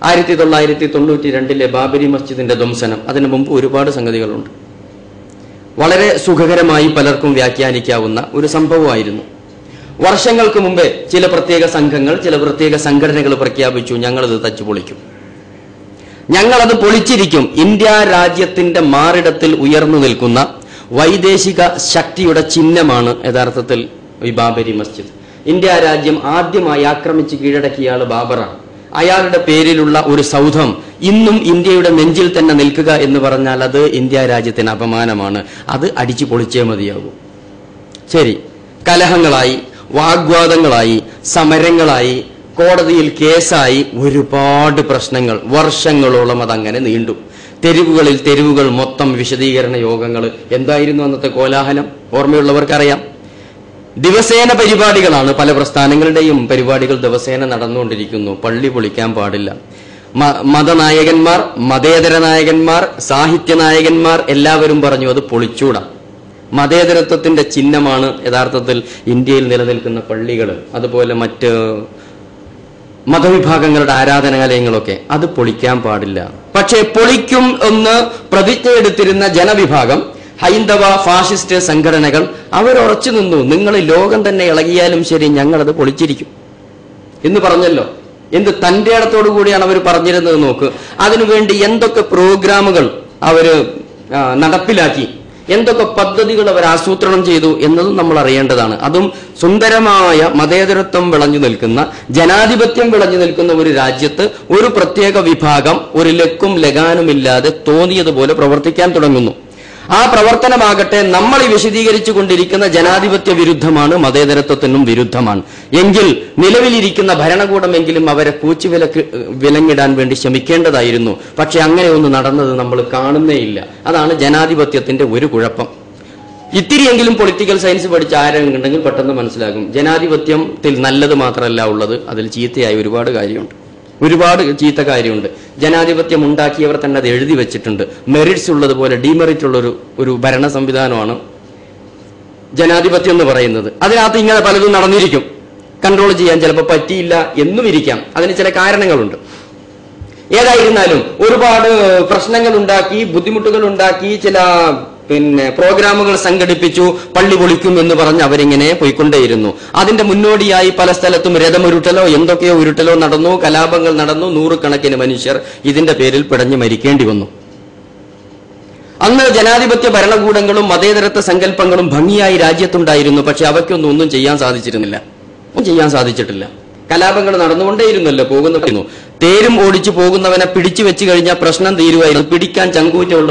1992 ബാബരി മസ്ജിദിന്റെ ധ്വംസനം, അതിനു മുമ്പ് ഒരുപാട് സംഗതികളുണ്ട്. വളരെ സുഖകരമായി പലർക്കും വ്യാഖ്യാനിക്കാവുന്ന ഒരു സംഭവമായിരുന്നു. വർഷങ്ങൾക്ക് മുമ്പേ ചില പ്രത്യേക സംഘങ്ങൾ, ചില പ്രത്യേക സംഘടനകൾ പ്രഖ്യാപിച്ചു, ഞങ്ങളത് തച്ചു പൊളിക്കും, ഞങ്ങളത് പൊളിച്ചിരിക്കും. ഇന്ത്യ രാജ്യത്തിന്റെ മാറിടത്തിൽ ഉയർന്നു നിൽക്കുന്ന വൈദേശിക ശക്തിയുടെ ചിഹ്നമാണ് യഥാർത്ഥത്തിൽ ഈ ബാബരി മസ്ജിദ്. ഇന്ത്യ രാജ്യം ആദ്യമായി ആക്രമിച്ച് കീഴടക്കിയ ആള് ബാബറാണ്. അയാളുടെ പേരിലുള്ള ഒരു സൗധം ഇന്നും ഇന്ത്യയുടെ നെഞ്ചിൽ തന്നെ നിൽക്കുക എന്ന് പറഞ്ഞാൽ അത് ഇന്ത്യ രാജ്യത്തിന് അപമാനമാണ്. അത് അടിച്ചു പൊളിച്ചേ മതിയാകൂ. ശരി, കലഹങ്ങളായി, വാഗ്വാദങ്ങളായി, സമരങ്ങളായി, കോടതിയിൽ കേസായി, ഒരുപാട് പ്രശ്നങ്ങൾ വർഷങ്ങളോളം അതങ്ങനെ നീണ്ടു. തെരുവുകൾ മൊത്തം വിശദീകരണ യോഗങ്ങൾ. എന്തായിരുന്നു അന്നത്തെ കോലാഹലം? ഓർമ്മയുള്ളവർക്കറിയാം. ദിവസേന പരിപാടികളാണ്. പല പ്രസ്ഥാനങ്ങളുടെയും പരിപാടികൾ ദിവസേന നടന്നുകൊണ്ടിരിക്കുന്നു. പള്ളി പൊളിക്കാൻ പാടില്ല. മതനായകന്മാർ, മതേതര നായകന്മാർ, സാഹിത്യ നായകന്മാർ എല്ലാവരും പറഞ്ഞു അത് പൊളിച്ചൂടാ. മതേതരത്വത്തിന്റെ ചിഹ്നമാണ് യഥാർത്ഥത്തിൽ ഇന്ത്യയിൽ നിലനിൽക്കുന്ന പള്ളികൾ, അതുപോലെ മറ്റ് മതവിഭാഗങ്ങളുടെ ആരാധനാലയങ്ങളൊക്കെ. അത് പൊളിക്കാൻ പാടില്ല. പക്ഷേ പൊളിക്കും എന്ന് പ്രതിജ്ഞയെടുത്തിരുന്ന ജനവിഭാഗം, ഹൈന്ദവ ഫാഷിസ്റ്റ് സംഘടനകൾ, അവരുറച്ചു നിന്നു. നിങ്ങൾ ലോകം തന്നെ ഇളകിയാലും ശരി, ഞങ്ങളത് പൊളിച്ചിരിക്കും എന്ന് പറഞ്ഞല്ലോ. എന്ത് തന്റെ ഇടത്തോടു കൂടിയാണ് അവർ പറഞ്ഞിരുന്നത് നോക്ക്. അതിനുവേണ്ടി എന്തൊക്കെ പ്രോഗ്രാമുകൾ അവര് നടപ്പിലാക്കി, എന്തൊക്കെ പദ്ധതികൾ അവർ ആസൂത്രണം ചെയ്തു എന്നതും നമ്മൾ അറിയേണ്ടതാണ്. അതും സുന്ദരമായ മതേതരത്വം വിളഞ്ഞു നിൽക്കുന്ന, ജനാധിപത്യം വിളഞ്ഞു നിൽക്കുന്ന ഒരു രാജ്യത്ത് ഒരു പ്രത്യേക വിഭാഗം ഒരു ലക്കും ലഗാനുമില്ലാതെ തോന്നിയതുപോലെ പ്രവർത്തിക്കാൻ തുടങ്ങുന്നു. ആ പ്രവർത്തനമാകട്ടെ നമ്മൾ ഈ വിശദീകരിച്ചു കൊണ്ടിരിക്കുന്ന ജനാധിപത്യ വിരുദ്ധമാണ്, മതേതരത്വത്തിനും വിരുദ്ധമാണ്. എങ്കിൽ നിലവിലിരിക്കുന്ന ഭരണകൂടമെങ്കിലും അവരെ വിലങ്ങിടാൻ വേണ്ടി ശ്രമിക്കേണ്ടതായിരുന്നു. പക്ഷെ അങ്ങനെ ഒന്ന് നടന്നത് നമ്മൾ കാണുന്നേയില്ല. അതാണ് ജനാധിപത്യത്തിന്റെ ഒരു കുഴപ്പം. ഇത്തിരിയെങ്കിലും പൊളിറ്റിക്കൽ സയൻസ് പഠിച്ച ആരെങ്കിലും ഉണ്ടെങ്കിൽ പെട്ടെന്ന് മനസ്സിലാകും. ജനാധിപത്യത്തിൽ നല്ലത് മാത്രമല്ല ഉള്ളത്, അതിൽ ചീത്തയായ ഒരുപാട് കാര്യമുണ്ട്. ഒരുപാട് ചീത്ത കാര്യമുണ്ട്. ജനാധിപത്യം ഉണ്ടാക്കിയവർ തന്നെ അത് എഴുതി വെച്ചിട്ടുണ്ട്. മെറിറ്റ്സ് ഉള്ളതുപോലെ ഡീമെറിറ്റ് ഉള്ള ഒരു ഭരണ സംവിധാനമാണ് ജനാധിപത്യം എന്ന് പറയുന്നത്. അതിനകത്ത് ഇങ്ങനെ പലതും നടന്നിരിക്കും. കൺട്രോൾ ചെയ്യാൻ ചിലപ്പോൾ പറ്റിയില്ല എന്നും ഇരിക്കാം. അതിന് ചില കാരണങ്ങളുണ്ട്. ഏതായിരുന്നാലും ഒരുപാട് പ്രശ്നങ്ങൾ ഉണ്ടാക്കി, ബുദ്ധിമുട്ടുകൾ ഉണ്ടാക്കി, ചില പ്രോഗ്രാമുകൾ സംഘടിപ്പിച്ചു. പള്ളി പൊളിക്കും എന്ന് പറഞ്ഞ് അവരിങ്ങനെ പോയിക്കൊണ്ടേയിരുന്നു. അതിന്റെ മുന്നോടിയായി പല സ്ഥലത്തും രഥമുരുട്ടലോ എന്തൊക്കെയോ ഉരുട്ടലോ നടന്നു, കലാപങ്ങൾ നടന്നു. നൂറുകണക്കിന് മനുഷ്യർ ഇതിന്റെ പേരിൽ പിടഞ്ഞു മരിക്കേണ്ടി വന്നു. അന്ന് ജനാധിപത്യ ഭരണകൂടങ്ങളും മതേതരത്വ സങ്കല്പങ്ങളും ഭംഗിയായി രാജ്യത്തുണ്ടായിരുന്നു. പക്ഷെ അവയ്ക്കൊന്നും ഒന്നും ചെയ്യാൻ സാധിച്ചിട്ടില്ല. കലാപങ്ങൾ നടന്നുകൊണ്ടേയിരുന്നല്ലോ, പോകുന്നു. തേരും ഓടിച്ചു പോകുന്നവനെ പിടിച്ചു വെച്ച് കഴിഞ്ഞാൽ പ്രശ്നം തീരുമായിരുന്നു. പിടിക്കാൻ ചങ്കൂറ്റമുള്ള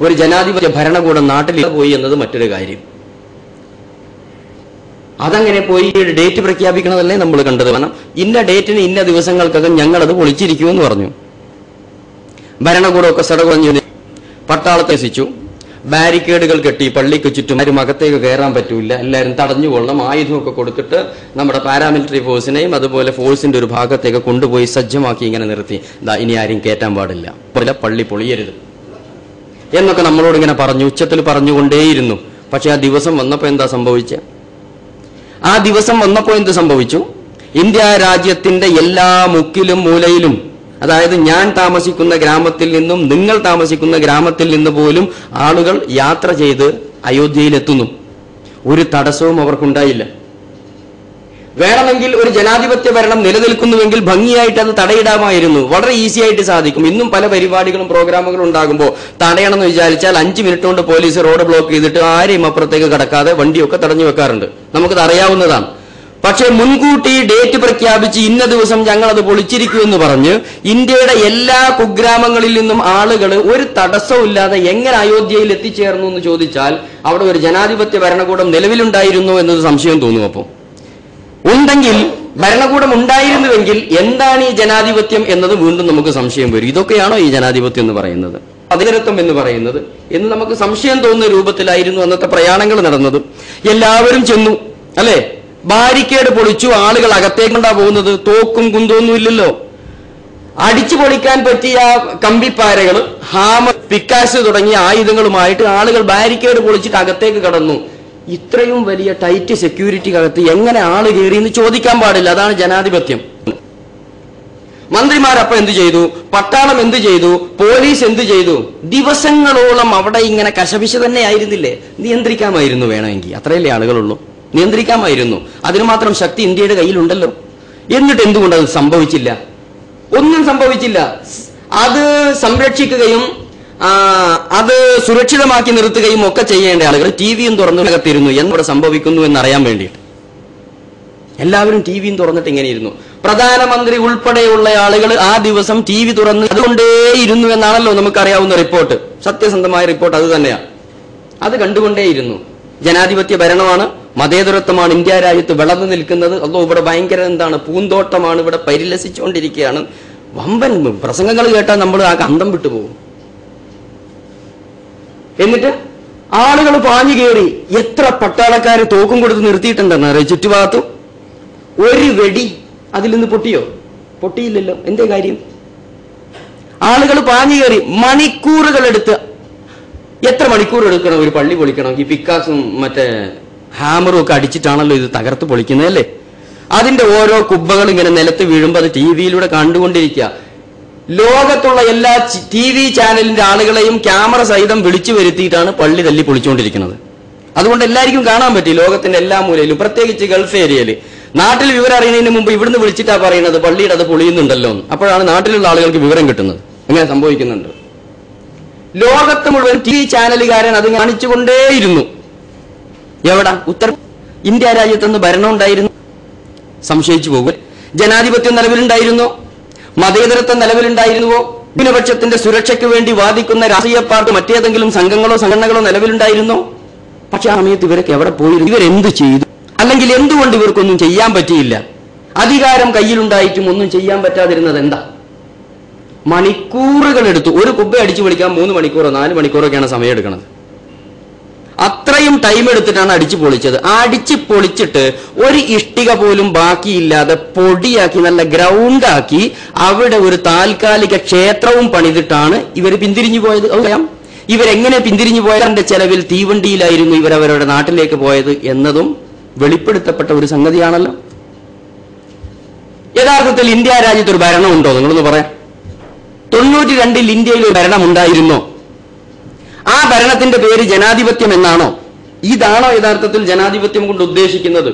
ഒരു ജനാധിപത്യ ഭരണകൂടം നാട്ടിൽ പോയി എന്നത് മറ്റൊരു കാര്യം. അതങ്ങനെ പോയി ഡേറ്റ് പ്രഖ്യാപിക്കണതല്ലേ നമ്മൾ കണ്ടത്. കാരണം ഇന്ന ഡേറ്റിന് ഇന്ന ദിവസങ്ങൾക്കകം ഞങ്ങളത് പൊളിച്ചിരിക്കുമെന്ന് പറഞ്ഞു. ഭരണകൂടമൊക്കെ സടകുറഞ്ഞു. പട്ടാളത്തെ രസിച്ചു, ബാരിക്കേഡുകൾ കെട്ടി, പള്ളിക്ക് ചുറ്റും ആരും അകത്തേക്ക് കയറാൻ പറ്റൂല, എല്ലാവരും തടഞ്ഞുകൊള്ളണം, ആയുധമൊക്കെ കൊടുത്തിട്ട് നമ്മുടെ പാരാമിലിറ്ററി ഫോഴ്സിനെയും അതുപോലെ ഫോഴ്സിന്റെ ഒരു ഭാഗത്തേക്ക് കൊണ്ടുപോയി സജ്ജമാക്കി ഇങ്ങനെ നിർത്തി. ഇനി ആരും കയറ്റാൻ പാടില്ല, പള്ളി പൊളിയരുത് എന്നൊക്കെ നമ്മളോട് ഇങ്ങനെ പറഞ്ഞു, ഉച്ചത്തിൽ പറഞ്ഞുകൊണ്ടേയിരുന്നു. പക്ഷെ ആ ദിവസം വന്നപ്പോൾ എന്താ സംഭവിച്ചത്? ആ ദിവസം വന്നപ്പോൾ എന്ത് സംഭവിച്ചു? ഇന്ത്യ രാജ്യത്തിന്റെ എല്ലാ മുക്കിലും മൂലയിലും, അതായത് ഞാൻ താമസിക്കുന്ന ഗ്രാമത്തിൽ നിന്നും നിങ്ങൾ താമസിക്കുന്ന ഗ്രാമത്തിൽ നിന്ന് പോലും ആളുകൾ യാത്ര ചെയ്ത് അയോധ്യയിലെത്തുന്നു. ഒരു തടസ്സവും അവർക്കുണ്ടായില്ല. വേണമെങ്കിൽ ഒരു ജനാധിപത്യ ഭരണം നിലനിൽക്കുന്നുവെങ്കിൽ ഭംഗിയായിട്ട് അത് തടയിടാമായിരുന്നു. വളരെ ഈസി ആയിട്ട് സാധിക്കും. ഇന്നും പല പരിപാടികളും പ്രോഗ്രാമുകളും ഉണ്ടാകുമ്പോൾ തടയണമെന്ന് വിചാരിച്ചാൽ 5 മിനിറ്റ് കൊണ്ട് പോലീസ് റോഡ് ബ്ലോക്ക് ചെയ്തിട്ട് ആരെയും അപ്പുറത്തേക്ക് കടക്കാതെ വണ്ടിയൊക്കെ തടഞ്ഞു വെക്കാറുണ്ട്. നമുക്കത് അറിയാവുന്നതാണ്. പക്ഷെ മുൻകൂട്ടി ഡേറ്റ് പ്രഖ്യാപിച്ച് ഇന്ന ദിവസം ഞങ്ങൾ അത് പൊളിച്ചിരിക്കുമെന്ന് പറഞ്ഞ് ഇന്ത്യയുടെ എല്ലാ കുഗ്രാമങ്ങളിൽ നിന്നും ആളുകൾ ഒരു തടസ്സമില്ലാതെ എങ്ങനെ അയോധ്യയിൽ എത്തിച്ചേർന്നു എന്ന് ചോദിച്ചാൽ അവിടെ ഒരു ജനാധിപത്യ ഭരണകൂടം നിലവിലുണ്ടായിരുന്നു എന്നത് സംശയം തോന്നും. അപ്പം ഉണ്ടെങ്കിൽ, ഭരണകൂടം ഉണ്ടായിരുന്നുവെങ്കിൽ എന്താണ് ഈ ജനാധിപത്യം എന്നത് വീണ്ടും നമുക്ക് സംശയം വരും. ഇതൊക്കെയാണോ ഈ ജനാധിപത്യം എന്ന് പറയുന്നത്, മതേതരത്വം എന്ന് പറയുന്നത് എന്ന് നമുക്ക് സംശയം തോന്നുന്ന രൂപത്തിലായിരുന്നു അന്നത്തെ പ്രയാണങ്ങൾ നടന്നത്. എല്ലാവരും ചെന്നു, അല്ലെ? ബാരിക്കേഡ് പൊളിച്ചു. ആളുകൾ അകത്തേക്കൊണ്ടാ പോകുന്നത്. തോക്കും കുന്തോന്നും ഇല്ലല്ലോ. അടിച്ചു പൊളിക്കാൻ പറ്റിയ കമ്പിപ്പാരകൾ, ഹാമർ, പിക്കാസ് തുടങ്ങിയ ആയുധങ്ങളുമായിട്ട് ആളുകൾ ബാരിക്കേഡ് പൊളിച്ചിട്ട് അകത്തേക്ക് കടന്നു. ഇത്രയും വലിയ ടൈറ്റ് സെക്യൂരിറ്റിക്കകത്ത് എങ്ങനെ ആള് കയറി എന്ന് ചോദിക്കാൻ പാടില്ല. അതാണ് ജനാധിപത്യം. മന്ത്രിമാരപ്പം എന്ത് ചെയ്തു, പട്ടാളം എന്ത് ചെയ്തു, പോലീസ് എന്ത് ചെയ്തു? ദിവസങ്ങളോളം അവിടെ ഇങ്ങനെ കശപിശ തന്നെ ആയിരുന്നില്ലേ? നിയന്ത്രിക്കാമായിരുന്നു വേണമെങ്കിൽ, അത്രയല്ലേ ആളുകളുള്ളൂ, നിയന്ത്രിക്കാമായിരുന്നു. അതിന് മാത്രം ശക്തി ഇന്ത്യയുടെ കയ്യിലുണ്ടല്ലോ. എന്നിട്ട് എന്തുകൊണ്ട് അത് സംഭവിച്ചില്ല? ഒന്നും സംഭവിച്ചില്ല. അത് സംരക്ഷിക്കുകയും അത് സുരക്ഷിതമാക്കി നിർത്തുകയും ഒക്കെ ചെയ്യേണ്ട ആളുകൾ ടിവിയും തുറന്നകത്തിരുന്നു. എന്വിടെ സംഭവിക്കുന്നു എന്നറിയാൻ വേണ്ടിയിട്ട് എല്ലാവരും ടിവിയും തുറന്നിട്ട് ഇങ്ങനെ ഇരുന്നു. പ്രധാനമന്ത്രി ഉൾപ്പെടെയുള്ള ആളുകൾ ആ ദിവസം ടി വി തുറന്ന് അതുകൊണ്ടേയിരുന്നു എന്നാണല്ലോ നമുക്കറിയാവുന്ന റിപ്പോർട്ട്. സത്യസന്ധമായ റിപ്പോർട്ട് അത് തന്നെയാണ്. അത് കണ്ടുകൊണ്ടേയിരുന്നു. ജനാധിപത്യ ഭരണമാണ്, മതേതരത്വമാണ് ഇന്ത്യ രാജ്യത്ത് വളർന്നു നിൽക്കുന്നത്. അതോ ഇവിടെ ഭയങ്കര പൂന്തോട്ടമാണ്, ഇവിടെ പരിലസിച്ചുകൊണ്ടിരിക്കുകയാണ്. വമ്പൻ പ്രസംഗങ്ങൾ കേട്ടാൽ നമ്മൾ ആ അന്തം വിട്ടുപോകും. എന്നിട്ട് ആളുകൾ പാഞ്ഞു കയറി. എത്ര പട്ടാളക്കാരെ തോക്കും കൊടുത്ത് നിർത്തിയിട്ടുണ്ടെന്ന് ചുറ്റുഭാഗത്തും. ഒരു വെടി അതിൽ നിന്ന് പൊട്ടിയോ? പൊട്ടിയില്ലല്ലോ. എന്തേ കാര്യം? ആളുകൾ പാഞ്ഞു കയറി. മണിക്കൂറുകൾ എടുത്ത്, എത്ര മണിക്കൂർ എടുക്കണം ഒരു പള്ളി പൊളിക്കണം? ഈ പിക്കാസും മറ്റേ ഹാമറും ഒക്കെ അടിച്ചിട്ടാണല്ലോ ഇത് തകർത്ത് പൊളിക്കുന്നത് അല്ലേ? അതിന്റെ ഓരോ കുബ്ബകൾ ഇങ്ങനെ നിലത്ത് വീഴുമ്പോൾ അത് ടി വിയിലൂടെ കണ്ടുകൊണ്ടിരിക്കുക. ലോകത്തുള്ള എല്ലാ ടി വി ചാനലിന്റെ ആളുകളെയും ക്യാമറ സഹിതം വിളിച്ചു വരുത്തിയിട്ടാണ് പള്ളി തല്ലി പൊളിച്ചുകൊണ്ടിരിക്കുന്നത്. അതുകൊണ്ട് എല്ലാവർക്കും കാണാൻ പറ്റി, ലോകത്തിന്റെ എല്ലാ മൂലയിലും, പ്രത്യേകിച്ച് ഗൾഫ് ഏരിയയിൽ. നാട്ടിൽ വിവരം അറിയുന്നതിന് മുമ്പ് ഇവിടുന്ന് വിളിച്ചിട്ടാ പറയുന്നത് പള്ളിയുടെ അത് പൊളിയുന്നുണ്ടല്ലോ. അപ്പോഴാണ് നാട്ടിലുള്ള ആളുകൾക്ക് വിവരം കിട്ടുന്നത് എങ്ങനെ സംഭവിക്കുന്നുണ്ട്. ലോകത്ത് മുഴുവൻ ടി വി ചാനലുകാരൻ അത് കാണിച്ചുകൊണ്ടേയിരുന്നു. എവിടെ? ഇന്ത്യ രാജ്യത്തുനിന്ന് ഭരണം ഉണ്ടായിരുന്നു? സംശയിച്ചു പോകും. ജനാധിപത്യം നിലവിലുണ്ടായിരുന്നോ? മതേതരത്വം നിലവിലുണ്ടായിരുന്നുവോ? ന്യൂനപക്ഷത്തിന്റെ സുരക്ഷയ്ക്ക് വേണ്ടി വാദിക്കുന്ന രാഷ്ട്രീയ പാർട്ടി മറ്റേതെങ്കിലും സംഘങ്ങളോ സംഘടനകളോ നിലവിലുണ്ടായിരുന്നോ? പക്ഷെ ആ സമയത്ത് ഇവരൊക്കെ എവിടെ പോയിരുന്നു? ഇവരെന്ത് ചെയ്തു? അല്ലെങ്കിൽ എന്തുകൊണ്ട് ഇവർക്കൊന്നും ചെയ്യാൻ പറ്റിയില്ല? അധികാരം കയ്യിലുണ്ടായിട്ടും ഒന്നും ചെയ്യാൻ പറ്റാതിരുന്നത് എന്താ? മണിക്കൂറുകൾ എടുത്തു. ഒരു കുബ്ബ അടിച്ചു പൊളിക്കാൻ 3 മണിക്കൂറോ 4 മണിക്കൂറൊക്കെയാണ് സമയം എടുക്കുന്നത്. അത്രയും ടൈം എടുത്തിട്ടാണ് അടിച്ചു പൊളിച്ചത്. അടിച്ചു പൊളിച്ചിട്ട് ഒരു ഇഷ്ടിക പോലും ബാക്കിയില്ലാതെ പൊടിയാക്കി നല്ല ഗ്രൗണ്ടാക്കി അവിടെ ഒരു താൽക്കാലിക ക്ഷേത്രവും പണിതിട്ടാണ് ഇവർ പിന്തിരിഞ്ഞു പോയത്. അറിയാം ഇവരെങ്ങനെ പിന്തിരിഞ്ഞു പോയതിന്റെ ചെലവിൽ തീവണ്ടിയിലായിരുന്നു ഇവരവരുടെ നാട്ടിലേക്ക് പോയത് എന്നതും വെളിപ്പെടുത്തപ്പെട്ട ഒരു സംഗതിയാണല്ലോ. യഥാർത്ഥത്തിൽ ഇന്ത്യ രാജ്യത്ത് ഒരു ഭരണമുണ്ടോ? നിങ്ങളൊന്ന് പറയാം. 92 ഇന്ത്യയിൽ ഒരു ഭരണം ഉണ്ടായിരുന്നോ? ആ ഭരണത്തിന്റെ പേര് ജനാധിപത്യം എന്നാണോ? ഇതാണോ യഥാർത്ഥത്തിൽ ജനാധിപത്യം കൊണ്ട് ഉദ്ദേശിക്കുന്നത്?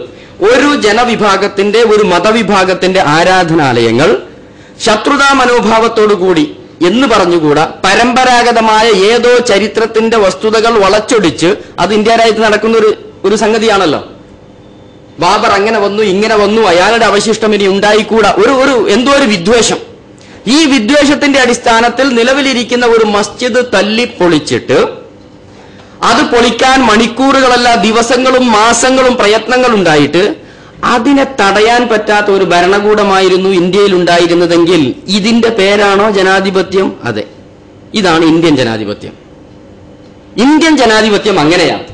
ഒരു ജനവിഭാഗത്തിന്റെ, ഒരു മതവിഭാഗത്തിന്റെ ആരാധനാലയങ്ങൾ ശത്രുതാ മനോഭാവത്തോടു കൂടി എന്ന് പറഞ്ഞുകൂടാ, പരമ്പരാഗതമായ ഏതോ ചരിത്രത്തിന്റെ വസ്തുതകൾ വളച്ചൊടിച്ച് അത് ഇന്ത്യ രാജ്യത്ത് നടക്കുന്ന ഒരു സംഗതിയാണല്ലോ. ബാബർ അങ്ങനെ വന്നു, ഇങ്ങനെ വന്നു, അയാളുടെ അവശിഷ്ടം ഇനി ഉണ്ടായിക്കൂടാ. എന്തോ ഒരു വിദ്വേഷം. ഈ വിദ്വേഷത്തിന്റെ അടിസ്ഥാനത്തിൽ നിലവിലിരിക്കുന്ന ഒരു മസ്ജിദ് തല്ലിപ്പൊളിച്ചിട്ട് അത് പൊളിക്കാൻ മണിക്കൂറുകളല്ല ദിവസങ്ങളും മാസങ്ങളും പ്രയത്നങ്ങൾ ഉണ്ടായിട്ട് അതിനെ തടയാൻ പറ്റാത്ത ഒരു ഭരണകൂടമായിരുന്നു ഇന്ത്യയിൽ ഉണ്ടായിരുന്നതെങ്കിൽ ഇതിന്റെ പേരാണോ ജനാധിപത്യം? അതെ, ഇതാണ് ഇന്ത്യൻ ജനാധിപത്യം. ഇന്ത്യൻ ജനാധിപത്യം അങ്ങനെയാണ്.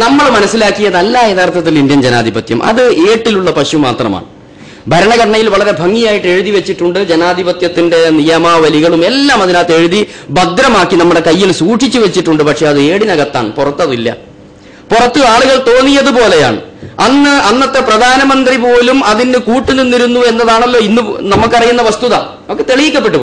നമ്മൾ മനസ്സിലാക്കിയതല്ല യഥാർത്ഥത്തിൽ ഇന്ത്യൻ ജനാധിപത്യം. അത് ഏട്ടിലുള്ള പശു മാത്രമാണ്. ഭരണഘടനയിൽ വളരെ ഭംഗിയായിട്ട് എഴുതി വെച്ചിട്ടുണ്ട്. ജനാധിപത്യത്തിന്റെ നിയമാവലികളും എല്ലാം അതിനകത്ത് എഴുതി ഭദ്രമാക്കി നമ്മുടെ കയ്യിൽ സൂക്ഷിച്ചു വെച്ചിട്ടുണ്ട്. പക്ഷെ അത് ഏടിനകത്താണ്, പുറത്തതില്ല. പുറത്ത് ആളുകൾ തോന്നിയതുപോലെയാണ്. അന്നത്തെ പ്രധാനമന്ത്രി പോലും അതിന് കൂട്ടുനിന്നിരുന്നു എന്നതാണല്ലോ ഇന്ന് നമുക്കറിയുന്ന വസ്തുത. ഒക്കെ തെളിയിക്കപ്പെട്ടു.